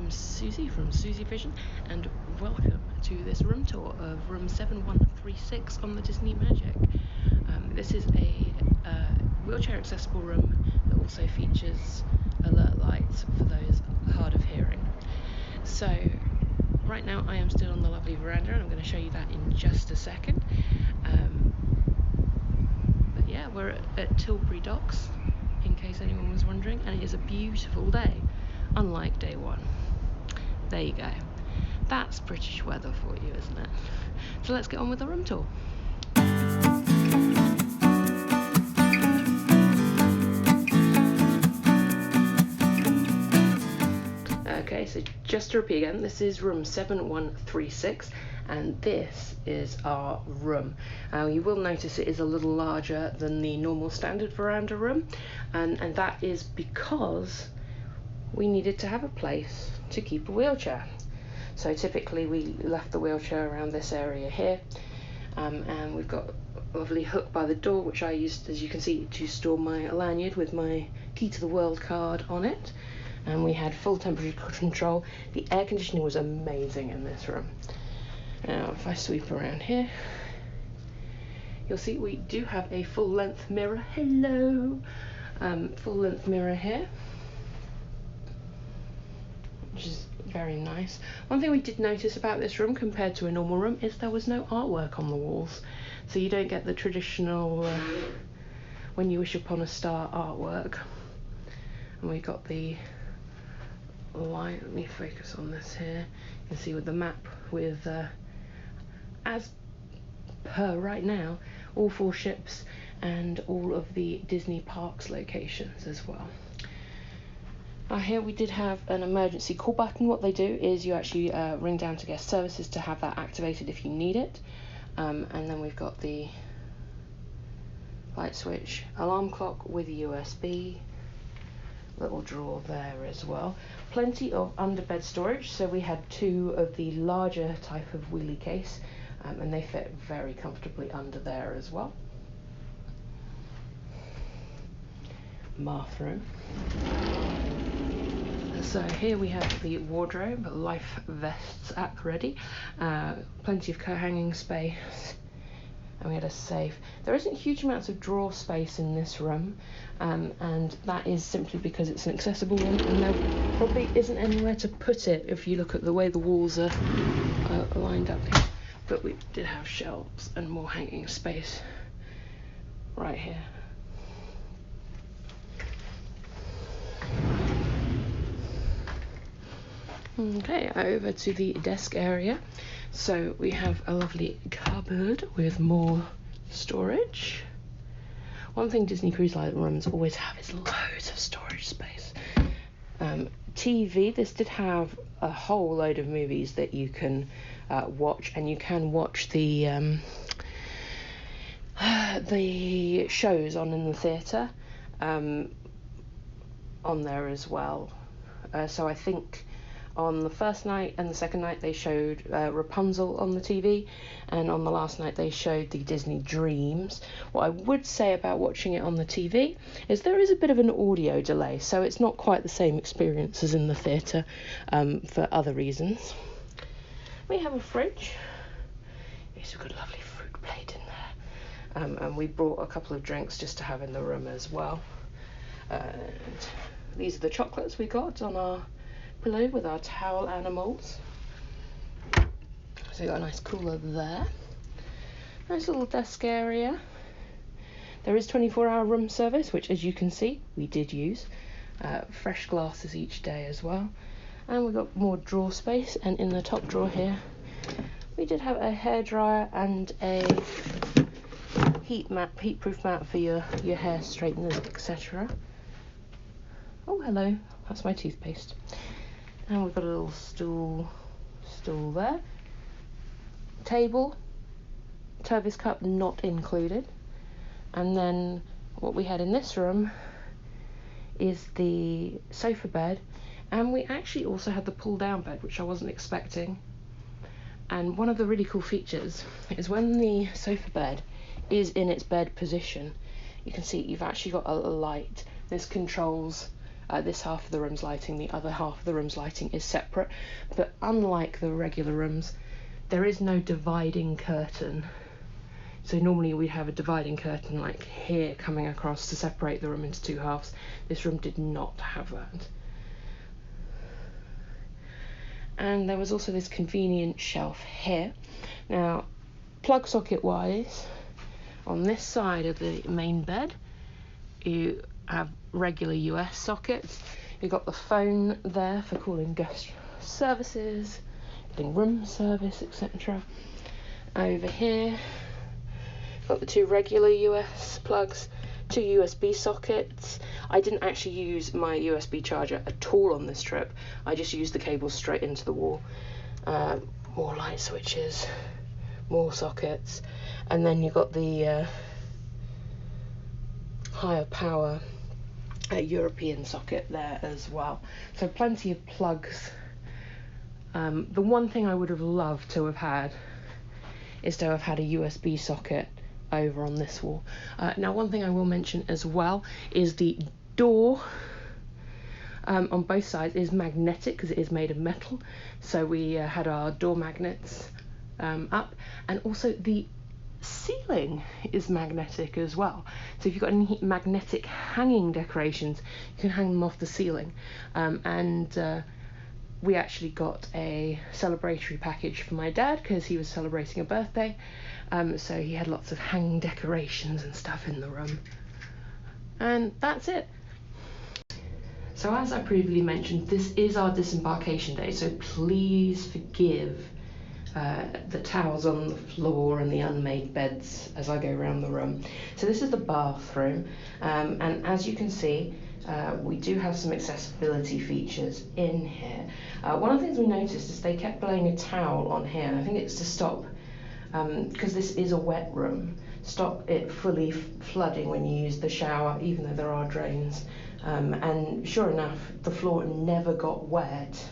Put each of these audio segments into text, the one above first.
I'm Susie from SuzieVision, and welcome to this room tour of room 7136 on the Disney Magic. This is a wheelchair accessible room that also features alert lights for those hard of hearing. So right now I am still on the lovely veranda, and I'm going to show you that in just a second. But yeah, we're at Tilbury Docks, in case anyone was wondering, and it is a beautiful day, unlike day one. There you go. That's British weather for you, isn't it? So let's get on with the room tour. Okay, so just to repeat again, this is room 7136, and this is our room. You will notice it is a little larger than the normal standard veranda room, and that is because we needed to have a place to keep a wheelchair. So typically we left the wheelchair around this area here, and we've got a lovely hook by the door, which I used, as you can see, to store my lanyard with my Key to the World card on it. And we had full temperature control. The air conditioning was amazing in this room. Now if I sweep around here, you'll see we do have a full length mirror. Hello! Full length mirror here, which is very nice. One thing we did notice about this room compared to a normal room is there was no artwork on the walls. So you don't get the traditional When You Wish Upon a Star artwork. And we got the light. Let me focus on this here. You can see with the map with, as per right now, all 4 ships and all of the Disney parks locations as well. Here we did have an emergency call button. What they do is you actually ring down to guest services to have that activated if you need it. And then we've got the light switch, alarm clock with a USB, little drawer there as well. Plenty of underbed storage, so we had 2 of the larger type of wheelie case, and they fit very comfortably under there as well. Bathroom. So here we have the wardrobe, life vests at the ready, plenty of coat hanging space, and we had a safe. There isn't huge amounts of drawer space in this room, and that is simply because it's an accessible one, and there probably isn't anywhere to put it if you look at the way the walls are lined up here. But we did have shelves and more hanging space right here. Okay, over to the desk area. So we have a lovely cupboard with more storage. One thing Disney Cruise Line rooms always have is loads of storage space. TV, this did have a whole load of movies that you can watch, and you can watch the shows on in the theatre on there as well. So I think on the first night and the second night they showed Rapunzel on the TV, and on the last night they showed the Disney Dreams. What I would say about watching it on the TV is there is a bit of an audio delay, so it's not quite the same experience as in the theatre for other reasons. We have a fridge. Yes, we've got a lovely fruit plate in there, and we brought a couple of drinks just to have in the room as well. These are the chocolates we got on our pillow with our towel animals. So we got a nice cooler there. Nice little desk area. There is 24-hour room service, which, as you can see, we did use. Fresh glasses each day as well. And we've got more drawer space, and in the top drawer here we did have a hairdryer and a heat-proof mat for your hair straighteners, etc. Oh, hello, that's my toothpaste. And we've got a little stool there. Table, service cup not included. And then what we had in this room is the sofa bed, and we actually also had the pull-down bed, which I wasn't expecting. And one of the really cool features is when the sofa bed is in its bed position, you can see you've actually got a light. This controls This half of the room's lighting, the other half of the room's lighting is separate, but unlike the regular rooms, there is no dividing curtain. So normally we'd have a dividing curtain like here coming across to separate the room into two halves. This room did not have that. And there was also this convenient shelf here. Now, plug socket wise, on this side of the main bed, you have regular US sockets. You've got the phone there for calling guest services, getting room service, etc. Over here, got the two regular US plugs, two USB sockets. I didn't actually use my USB charger at all on this trip. I just used the cables straight into the wall. More light switches, more sockets, and then you've got the higher power European socket there as well. So plenty of plugs. The one thing I would have loved to have had is to have had a USB socket over on this wall. Now, one thing I will mention as well is the door on both sides is magnetic because it is made of metal. So we had our door magnets up, and also the ceiling is magnetic as well. So if you've got any magnetic hanging decorations, you can hang them off the ceiling. We actually got a celebratory package for my dad because he was celebrating a birthday. So he had lots of hanging decorations and stuff in the room. And that's it. So as I previously mentioned, this is our disembarkation day, so please forgive the towels on the floor and the unmade beds as I go around the room. So this is the bathroom, and as you can see, we do have some accessibility features in here. One of the things we noticed is they kept laying a towel on here, and I think it's to stop, because this is a wet room, stop it fully flooding when you use the shower, even though there are drains. And sure enough, the floor never got wet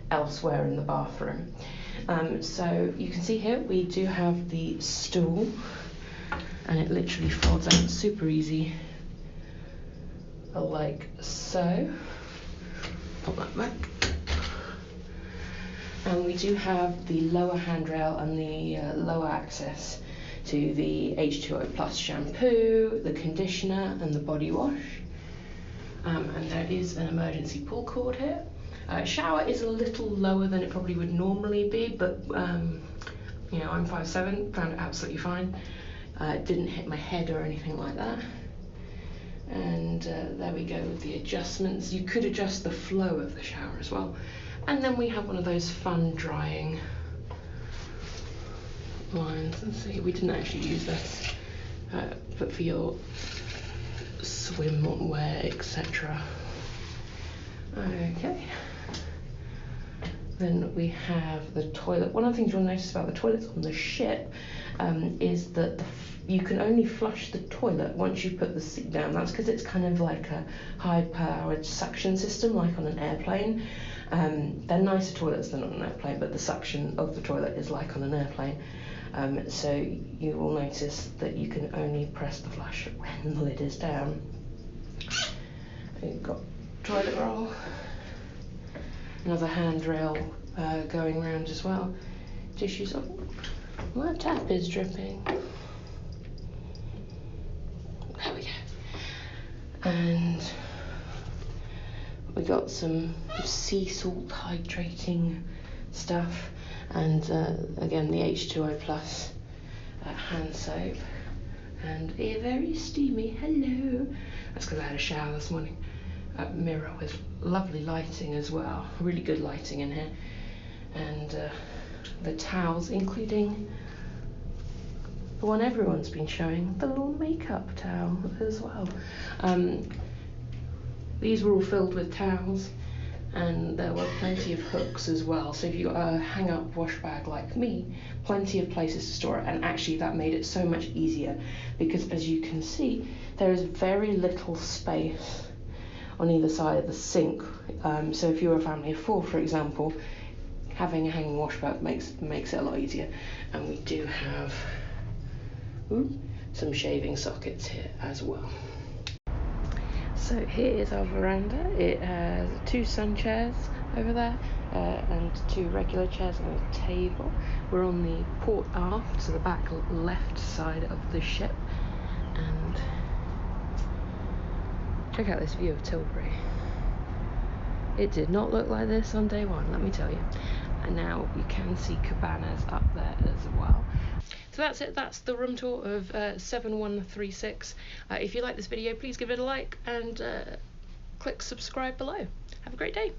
elsewhere in the bathroom. So you can see here we do have the stool, and it literally folds out super easy, like so. Pop that back. And we do have the lower handrail and the lower access to the H2O Plus shampoo, the conditioner and the body wash. And there is an emergency pull cord here. Shower is a little lower than it probably would normally be, but you know, I'm 5'7", found it absolutely fine. It didn't hit my head or anything like that. And there we go with the adjustments. You could adjust the flow of the shower as well. And then we have one of those fun drying lines. Let's see, we didn't actually use this, but for your swimwear, etc. Okay. Then we have the toilet. One of the things you'll notice about the toilets on the ship is that you can only flush the toilet once you put the seat down. That's because it's kind of like a high-powered suction system, like on an airplane. They're nicer toilets than on an airplane, but the suction of the toilet is like on an airplane. So you will notice that you can only press the flush when the lid is down. You've got toilet roll, another handrail going around as well. Tissues. Oh, my tap is dripping. There we go. And we got some sea salt hydrating stuff, and again the H2O Plus hand soap, and a very steamy hello. That's because I had a shower this morning. Mirror with lovely lighting as well, really good lighting in here, and the towels, including the one everyone's been showing, the little makeup towel as well. These were all filled with towels, and there were plenty of hooks as well, so if you've got a hang-up wash bag like me, plenty of places to store it. And actually that made it so much easier, because as you can see, there is very little space on either side of the sink. So if you're a family of 4, for example, having a hanging wash bag makes it a lot easier. And we do have some shaving sockets here as well. So here is our veranda. It has 2 sun chairs over there and 2 regular chairs and a table. We're on the port aft, so the back left side of the ship. And check out this view of Tilbury. It did not look like this on day one, let me tell you. And now you can see cabanas up there as well. So that's it, that's the room tour of 7136. If you like this video, please give it a like and click subscribe below. Have a great day.